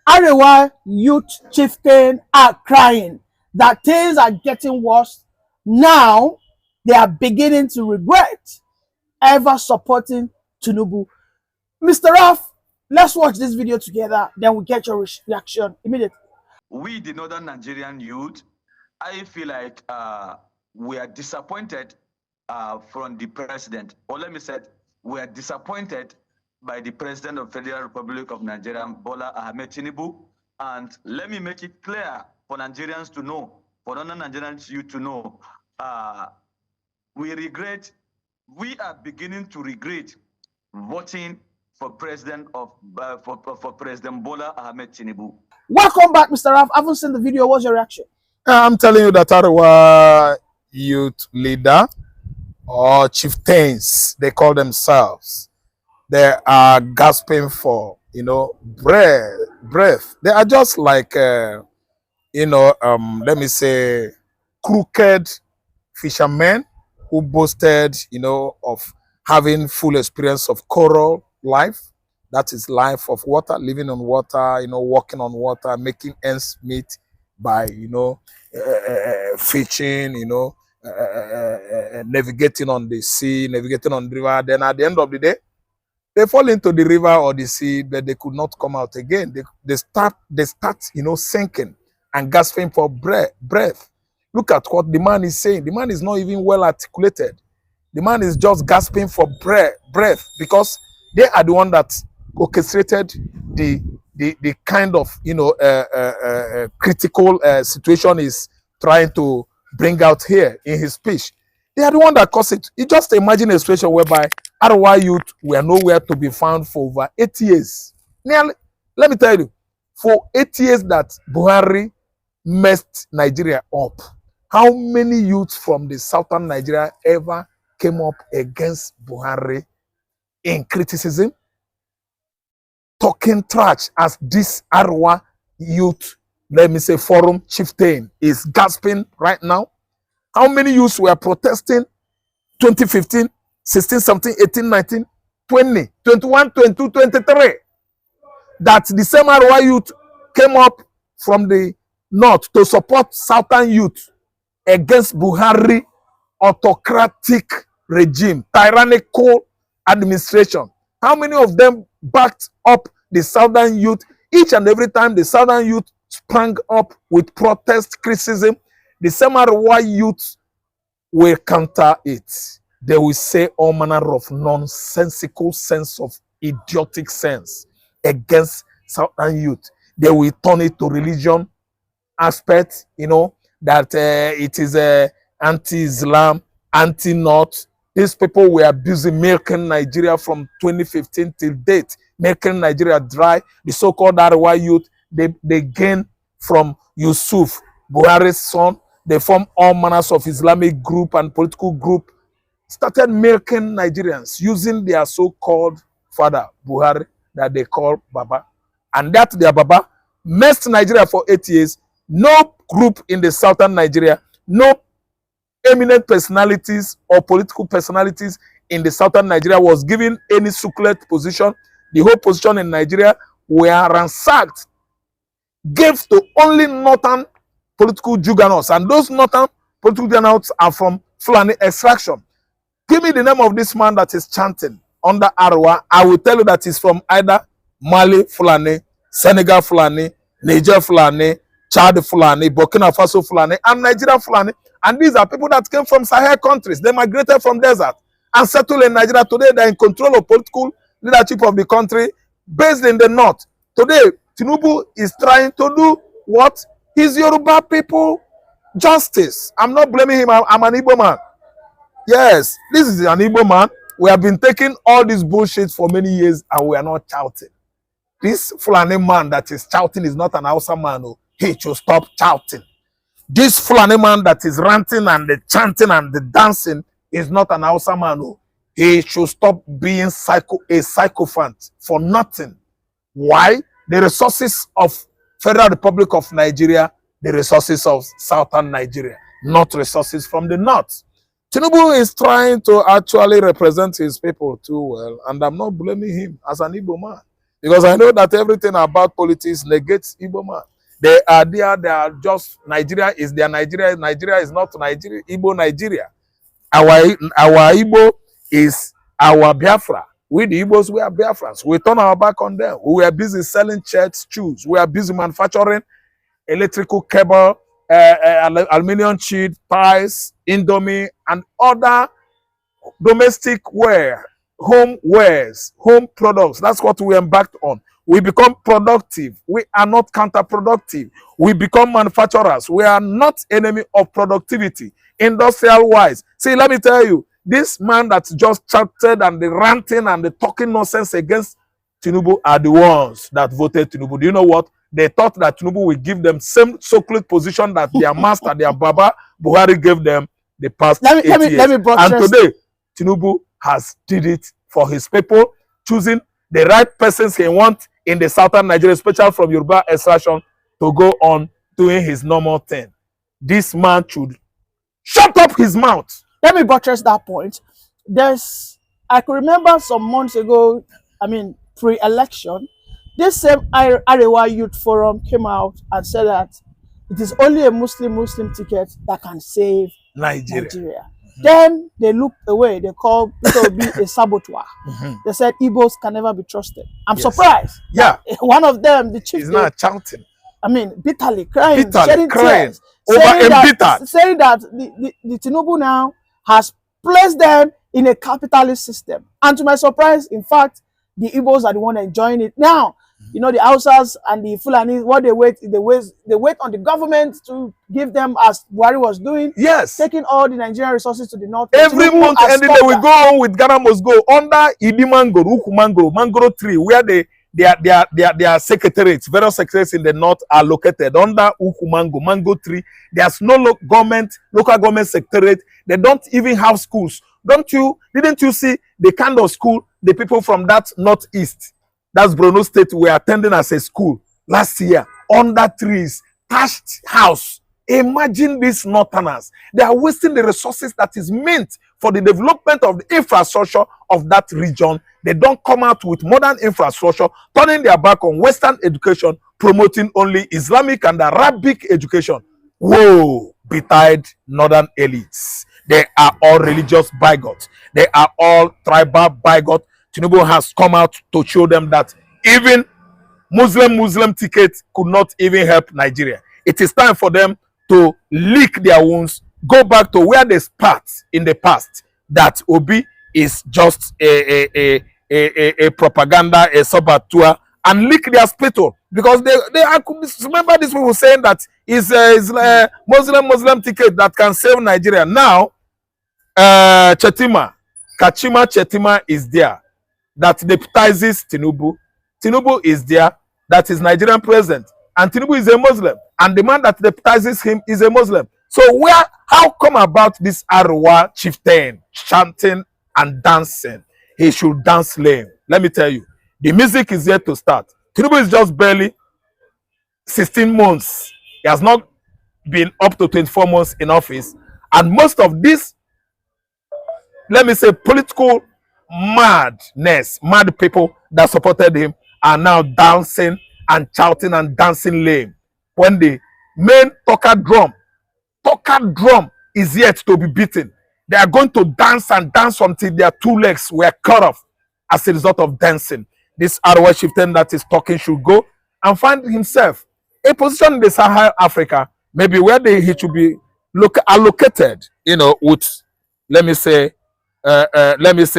Arewa youth chieftain are crying that things are getting worse. Now they are beginning to regret ever supporting Tinubu. Mr. Raf, let's watch this video together, then we get your reaction immediately. We, the Northern Nigerian youth, I feel like we are disappointed from the president, or let me say, we are disappointed by the president of Federal Republic of Nigeria, Bola Ahmed Tinubu. And let me make it clear for Nigerians to know, for non-Nigerians youth to know, we are beginning to regret voting for President Bola Ahmed Tinubu. Welcome back, Mr. Raf. I haven't seen the video. What's your reaction? I'm telling you that our youth leader or chieftains, they call themselves, they are gasping for, breath. They are just like, let me say, crooked fishermen who boasted, of having full experience of coral life. That is life of water, living on water, walking on water, making ends meet by, fishing, navigating on the sea, navigating on the river. Then at the end of the day, they fall into the river or the sea, but they could not come out again. They start, sinking and gasping for breath. Look at what the man is saying. The man is not even well articulated. The man is just gasping for breath because they are the one that orchestrated the kind of critical situation is trying to bring out here in his speech. They are the one that caused it. You just imagine a situation whereby Arewa youth were nowhere to be found for over 8 years. Nearly, let me tell you, for 8 years that Buhari messed Nigeria up, how many youths from the southern Nigeria ever came up against Buhari in criticism, talking trash as this Arewa youth, let me say, forum chieftain is gasping right now? How many youths were protesting 2015, 16, 17, 18, 19, 20, 21, 22, 23? That the same Arewa youth came up from the north to support southern youth against Buhari autocratic regime, tyrannical administration. How many of them backed up the southern youth? Each and every time the southern youth sprang up with protest criticism, the same Arewa youth will counter it. They will say all manner of nonsensical sense of idiotic sense against southern youth. They will turn it to religion aspect, that it is anti-Islam, anti-North. These people were abusing, milking Nigeria from 2015 till date, making Nigeria dry. The so-called Arewa youth, they gain from Yusuf, Buhari's son. They form all manners of Islamic group and political group, started milking Nigerians using their so-called father, Buhari, that they call Baba. And that their Baba messed Nigeria for 8 years. No group in the southern Nigeria, no eminent personalities or political personalities in the southern Nigeria was given any succulent position. The whole position in Nigeria were ransacked, gave to only northern political juggernauts, and those northern political juggernauts are from Fulani extraction. Give me the name of this man that is chanting under Arewa. I will tell you that he's from either Mali Fulani, Senegal Fulani, Niger Fulani, Chad Fulani, Burkina Faso Fulani, and Nigeria Fulani. And these are people that came from Sahel countries. They migrated from desert and settled in Nigeria. Today, they're in control of political leadership of the country based in the north. Today, Tinubu is trying to do what? His Yoruba people justice. I'm not blaming him. I'm an Igbo man. Yes, this is an Igbo man. We have been taking all this bullshit for many years and we are not shouting. This Fulani man that is shouting is not an Hausa man. Oh. He should stop shouting. This Fulani man that is ranting and the chanting and the dancing is not an Hausa man. Oh. He should stop being a sycophant for nothing. Why? The resources of Federal Republic of Nigeria, the resources of Southern Nigeria, not resources from the north. Tinubu is trying to actually represent his people too well, and I'm not blaming him as an Igbo man. Because I know that everything about politics negates Igbo man. They are there, they are just Nigeria is their Nigeria. Nigeria is not Nigeria, Igbo Nigeria. Our Igbo is our Biafra. We the Igbos, we are Biafrans. We turn our back on them. We are busy selling shirts, shoes. We are busy manufacturing electrical cable, aluminium sheet, ties, indomie, and other domestic wear, home wares, home products. That's what we embarked on. We become productive. We are not counterproductive. We become manufacturers. We are not enemy of productivity, industrial wise. See, let me tell you, this man that's just chatted and the ranting and the talking nonsense against Tinubu are the ones that voted Tinubu. Do you know what? They thought that Tinubu will give them same so-called position that their master, their Baba Buhari gave them the past 8 years. Let me and today, Tinubu has did it for his people, choosing the right persons he wants in the southern Nigeria, especially from Yoruba extraction, to go on doing his normal thing. This man should shut up his mouth. Let me buttress that point. I could remember some months ago, I mean, pre-election, this same Arewa Youth Forum came out and said that it is only a Muslim ticket that can save Nigeria. Then they looked away. They called Peter Obi a saboteur. They said Igbos can never be trusted. I'm surprised. Yeah. One of them, the chief, is not shouting. I mean, bitterly crying, Bitterly crying. tears, saying that the Tinubu now has placed them in a capitalist system. And to my surprise, in fact, the Igbos are the one enjoying it now. You know, the Hausas and the Fulani, what they wait on the government to give them, as Buhari was doing. Yes. Taking all the Nigerian resources to the north. Every month, ending day, we go on with Ghana must go under Idi Mangoro, Uku Mangoro tree, where their secretariats, various secretariats in the north are located under Uku Mango tree. There's no local government secretariat. They don't even have schools. Didn't you see the kind of school the people from that northeast, that's Borno State, were attending as a school last year under trees, thatched house? Imagine these northerners. They are wasting the resources that is meant for the development of the infrastructure of that region. They don't come out with modern infrastructure, turning their back on Western education, promoting only Islamic and Arabic education. Whoa, betide northern elites. They are all religious bigots. They are all tribal bigots. Tinubu has come out to show them that even Muslim ticket could not even help Nigeria. It is time for them to lick their wounds, go back to where they start in the past, that Obi is just a propaganda, a saboteur, and lick their spittle. Because they are, remember these people saying that is Muslim ticket that can save Nigeria. Now, Kachima Chetima is there, that deputizes Tinubu. Tinubu is there, that is Nigerian president, and Tinubu is a Muslim, and the man that deputizes him is a Muslim. So how come about this Arwa chieftain chanting and dancing? He should dance lame. Let me tell you, the music is yet to start. Tinubu is just barely 16 months. He has not been up to 24 months in office, and most of this, let me say, political mad people that supported him are now dancing and shouting and dancing lame. When the main talker drum is yet to be beaten, they are going to dance and dance until their two legs were cut off as a result of dancing. This Arwa chieftain that is talking should go and find himself a position in the Sahel Africa, maybe where he should be allocated, you know, with, let me say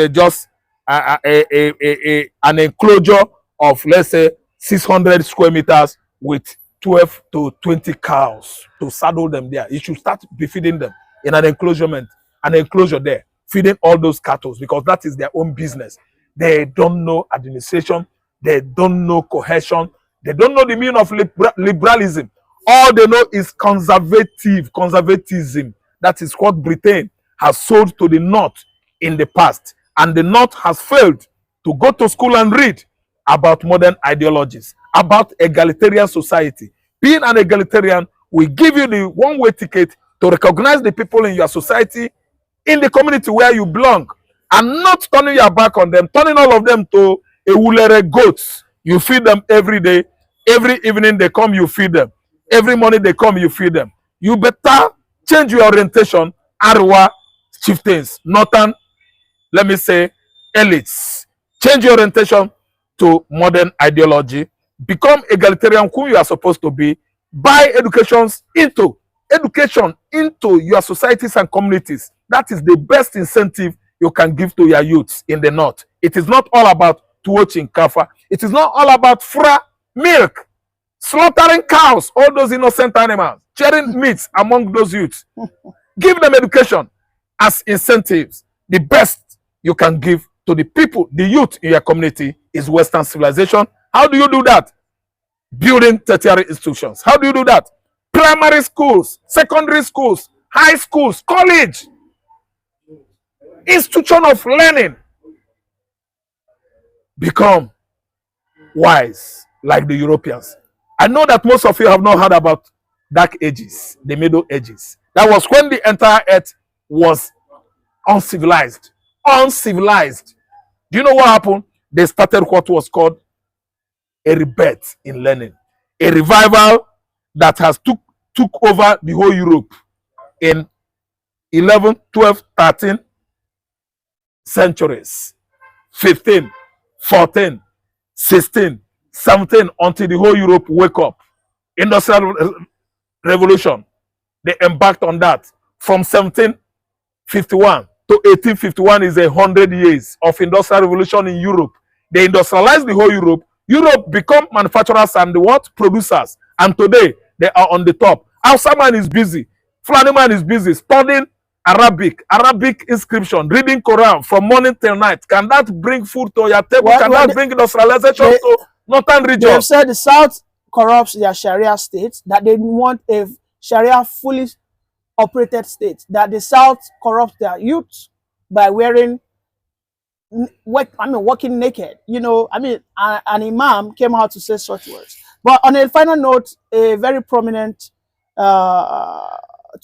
just an enclosure of, let's say, 600 square meters with 12 to 20 cows to saddle them there. You should start befeeding them in an enclosure there, feeding all those cattle, because that is their own business. They don't know administration. They don't know cohesion. They don't know the meaning of liberalism. All they know is conservatism. That is what Britain has sold to the North in the past. And the North has failed to go to school and read about modern ideologies, about egalitarian society. Being an egalitarian will give you the one-way ticket to recognize the people in your society, in the community where you belong, and not turning your back on them, turning all of them to ewulere goats. You feed them every day. Every evening they come, you feed them. Every morning they come, you feed them. You better change your orientation. Arwa chieftains, northern, let me say, elites. Change your orientation to modern ideology. Become egalitarian who you are supposed to be. Buy education into your societies and communities. That is the best incentive you can give to your youths in the north. It is not all about watching kafa. It is not all about fra milk, slaughtering cows, all those innocent animals, sharing meats among those youths. Give them education as incentives. The best you can give to the people, the youth in your community, is Western civilization. How do you do that? Building tertiary institutions. How do you do that? Primary schools, secondary schools, high schools, college, institution of learning. Become wise like the Europeans. I know that most of you have not heard about dark ages, the middle ages. That was when the entire earth was uncivilized. Uncivilized. Do you know what happened? They started what was called a rebirth in learning. A revival that has took over the whole Europe in 11, 12, 13 centuries. 15, 14, 16, 17, until the whole Europe wake up. Industrial revolution. They embarked on that. From 1751 to 1851 is 100 years of industrial revolution in Europe. They industrialized the whole Europe. Europe become manufacturers and the what? Producers. And today, they are on the top. Hausa man is busy. Fulani man is busy studying Arabic inscription, reading Quran from morning till night. Can that bring food to your table? Can that bring industrialization to northern region? They have said the South corrupts their Sharia state, that they want a Sharia fully operated state, that the South corrupts their youth by wearing, walking naked. You know, an imam came out to say such words. But on a final note, a very prominent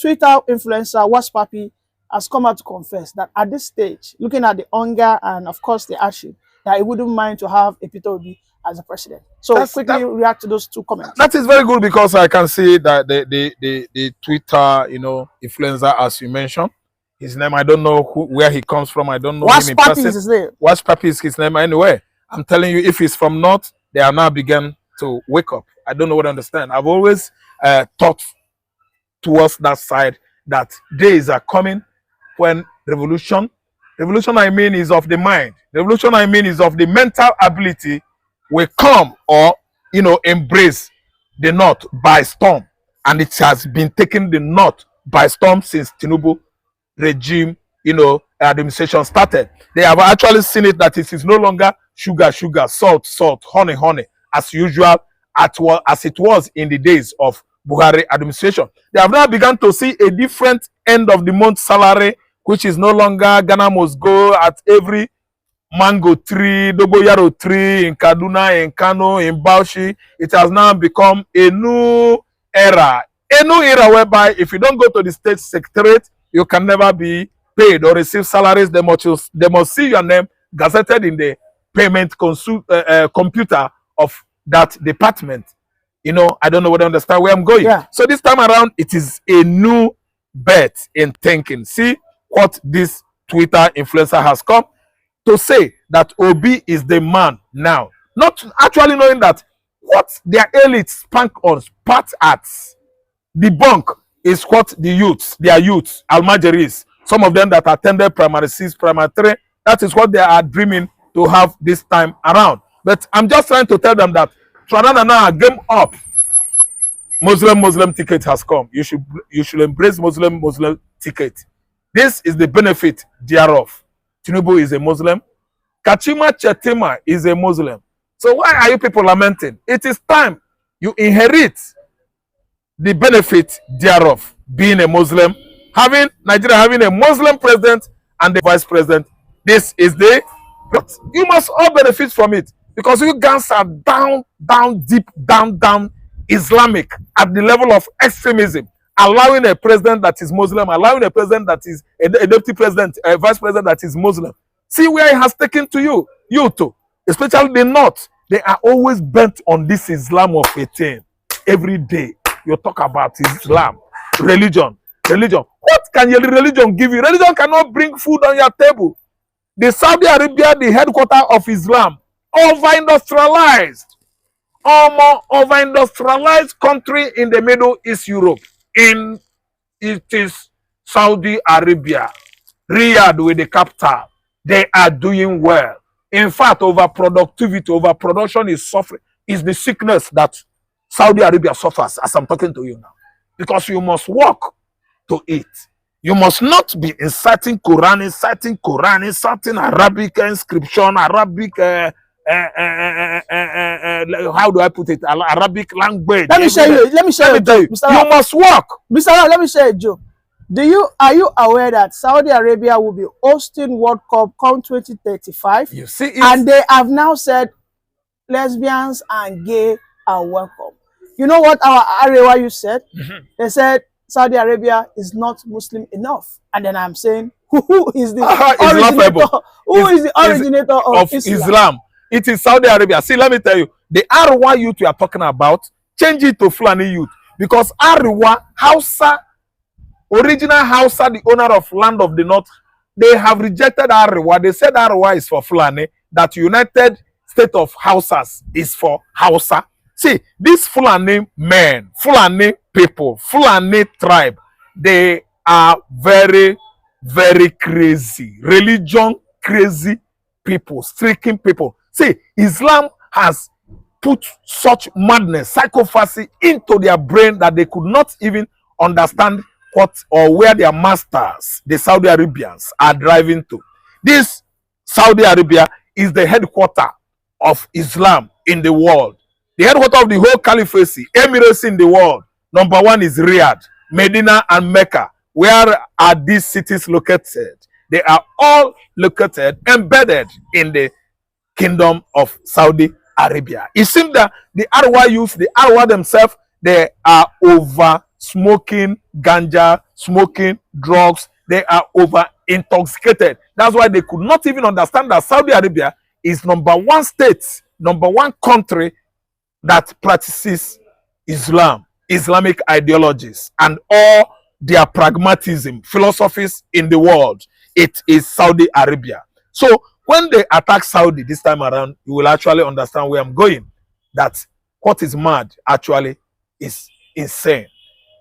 Twitter influencer, Waspapi, has come out to confess that at this stage, looking at the hunger and of course the hardship, that he wouldn't mind to have a Peter Obi as a president. So quickly react to those two comments. That is very good, because I can see that the Twitter, influencer, as you mentioned, his name, I don't know where he comes from. I don't know him in person. Is his name. Waspapi is his name anyway. I'm telling you, if he's from North, they are now begun to wake up. I don't know what I understand. I've always thought towards that side that days are coming when revolution I mean is of the mind. Revolution I mean is of the mental ability will come or embrace the North by storm. And it has been taking the North by storm since Tinubu regime administration started. They have actually seen it that it is no longer sugar, salt, honey, as usual, as it was in the days of Buhari administration. They have now begun to see a different end of the month salary, which is no longer Ghana must go at every mango tree, dogoyaro tree in Kaduna, in Kano, in Bauchi. It has now become a new era whereby if you don't go to the state secretariat, you can never be paid or receive salaries. They must see your name gazetted in the payment computer of that department. I don't know whether I understand where I'm going. Yeah. So this time around, it is a new bet in thinking. See what this Twitter influencer has come to say, that Obi is the man now. Not actually knowing that what their elites spank on, spat at, debunk is what their youths, Almajiris, some of them that attended primary 6, primary 3, that is what they are dreaming to have this time around. But I'm just trying to tell them that Tranana game up. Muslim ticket has come. You should embrace Muslim ticket. This is the benefit thereof. Tinubu is a Muslim. Kachima Chetima is a Muslim. So why are you people lamenting? It is time you inherit the benefit thereof, being a Muslim, Nigeria having a Muslim president and the vice president. This is but you must all benefit from it, because you guys are down deep, down Islamic at the level of extremism, allowing a president that is Muslim, allowing a president that is a deputy president, a vice president that is Muslim. See where it has taken to you too, especially the North. They are always bent on this Islam of a thing. Every day you talk about Islam, religion. What can your religion give you? Religion cannot bring food on your table. The Saudi Arabia, the headquarters of Islam, over-industrialized. Over-industrialized country in the Middle East Europe. It is Saudi Arabia. Riyadh with the capital. They are doing well. In fact, overproduction is suffering. Is the sickness that Saudi Arabia suffers as I'm talking to you now. Because you must work to eat. You must not be inciting Quran, inciting Arabic inscription, Arabic, how do I put it? Arabic language. Let me show you. Let me show you. You must work. Mr. Rao, let me share a joke. Are you aware that Saudi Arabia will be hosting World Cup come 2035? You see it? And they have now said lesbians and gay are welcome. You know what our Arewa you said? They said Saudi Arabia is not Muslim enough. And then I'm saying, who is the originator of Islam? It is Saudi Arabia. See, let me tell you, the Arwa youth we are talking about, change it to Fulani youth. Because Arwa, Hausa, original Hausa, the owner of land of the north, they have rejected Arwa. They said Arwa is for Fulani, that United State of Hausas is for Hausa. See, these Fulani men, Fulani people, Fulani tribe, they are very, very crazy. Religion crazy people, stricken people. See, Islam has put such madness, psychopathy into their brain that they could not even understand what or where their masters, the Saudi Arabians, are driving to. This Saudi Arabia is the headquarters of Islam in the world. The headquarters of the whole caliphate, Emirates in the world. Number one is Riyadh, Medina, and Mecca. Where are these cities located? They are all located, embedded in the kingdom of Saudi Arabia. It seems that the Arwa youth, the Arwa themselves, they are over smoking ganja, smoking drugs. They are over intoxicated. That's why they could not even understand that Saudi Arabia is number one state, number one country that practices Islam, Islamic ideologies, and all their pragmatism, philosophies in the world. It is Saudi Arabia. So when they attack Saudi this time around, you will actually understand where I'm going. That what is mad actually is insane.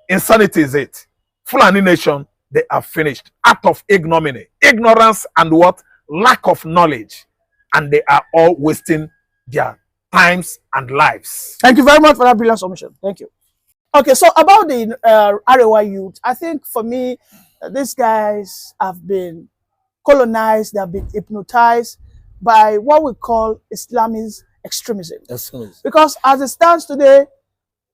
Insanity is it. Fulani nation, they are finished. Out of ignominy, ignorance, and what? Lack of knowledge. And they are all wasting their times and lives. Thank you very much for that brilliant submission. Thank you. Okay, so about the Arewa youth, I think for me, these guys have been colonized, they have been hypnotized by what we call Islamist extremism. Because as it stands today,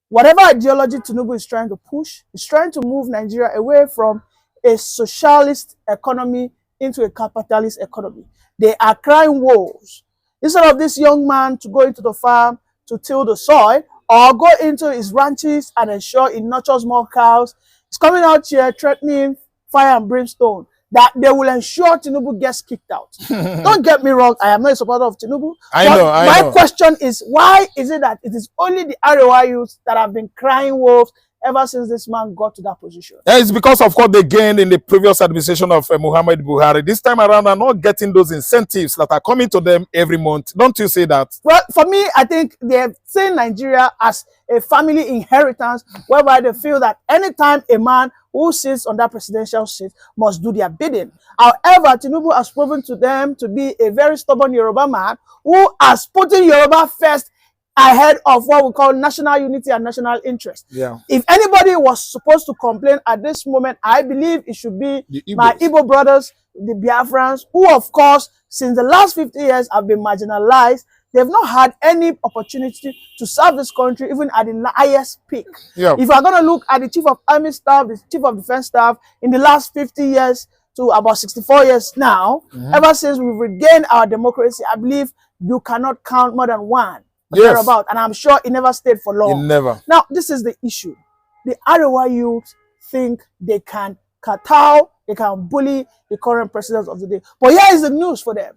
whatever ideology Tinubu is trying to push, is trying to move Nigeria away from a socialist economy into a capitalist economy. They are crying wolves. Instead of this young man to go into the farm to till the soil or go into his ranches and ensure he nurtures more cows, he's coming out here threatening fire and brimstone that they will ensure Tinubu gets kicked out. Don't get me wrong, I am not a supporter of Tinubu. My question is, why is it that it is only the Arewa youth that have been crying wolves ever since this man got to that position? It's because of what they gained in the previous administration of Muhammad Buhari. This time around, they're not getting those incentives that are coming to them every month. Don't you say that? Well, for me, I think they've seen Nigeria as a family inheritance, whereby they feel that anytime a man who sits on that presidential seat must do their bidding. However, Tinubu has proven to them to be a very stubborn Yoruba man who has put Yoruba first ahead of what we call national unity and national interest. Yeah. If anybody was supposed to complain at this moment, I believe it should be my Igbo brothers, the Biafrans, who of course, since the last 50 years have been marginalized. They've not had any opportunity to serve this country, even at the highest peak. Yeah. If you're going to look at the Chief of Army Staff, the Chief of Defense Staff, in the last 50 years to about 64 years now, ever since we've regained our democracy, I believe you cannot count more than one. Yes. About, and I'm sure it never stayed for long. It never. Now, this is the issue. The Arewa youth think they can kowtow, they can bully the current president of the day. But here is the news for them.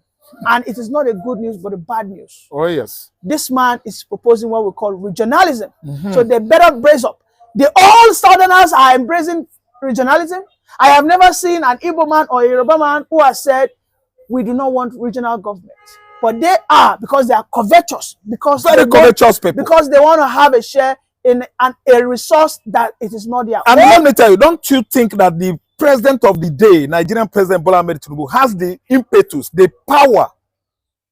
And it is not a good news, but a bad news. Oh, yes. This man is proposing what we call regionalism. So they better brace up. The all Southerners are embracing regionalism. I have never seen an Igbo man or a Yoruba man who has said, we do not want regional government. But they are, because they are covetous. Because Very covetous people. Because they want to have a share in a resource that it is not their And own. let me tell you, don't you think that the president of the day, Nigerian President Bola Ahmed Tinubu, has the impetus, the power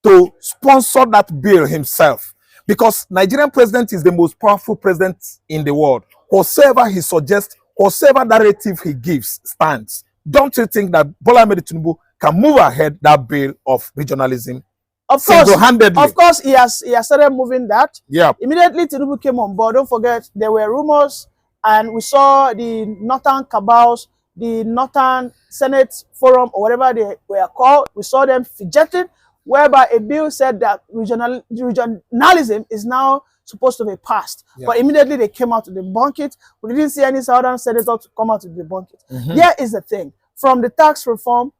to sponsor that bill himself? Because Nigerian president is the most powerful president in the world. Whatsoever he suggests, whatsoever narrative he gives stands. Don't you think that Bola Ahmed Tinubu can move ahead that bill of regionalism? Of course, single-handedly? of course, he has started moving that. Yeah. Immediately Tinubu came on board. Don't forget, there were rumors, and we saw the Northern cabals, the Northern Senate Forum, or whatever they were called. We saw them fidgeting, whereby a bill said that regionalism is now supposed to be passed. Yeah. But immediately they came out to debunk it. We didn't see any Southern senator to come out to debunk it. Here is the thing. From the tax reform,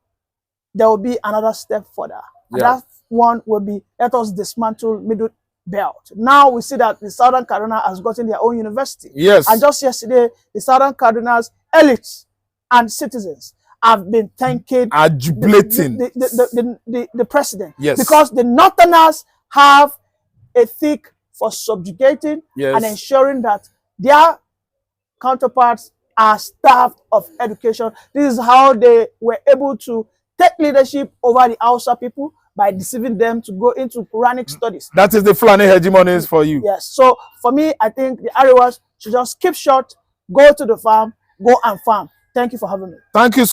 there will be another step further. And that one will be, let us dismantle middle belt. Now we see that the Southern Cardinal has gotten their own university. Yes. And just yesterday, the Southern Cardinals, elites and citizens have been thanking, jubilating the president. Yes. Because the Northerners have a thick for subjugating and ensuring that their counterparts are starved of education. This is how they were able to take leadership over the Hausa people, by deceiving them to go into Quranic studies. That is the Fulani hegemonies for you. Yes. So for me, I think the Arewas should just keep short, go to the farm, go and farm. Thank you for having me. Thank you.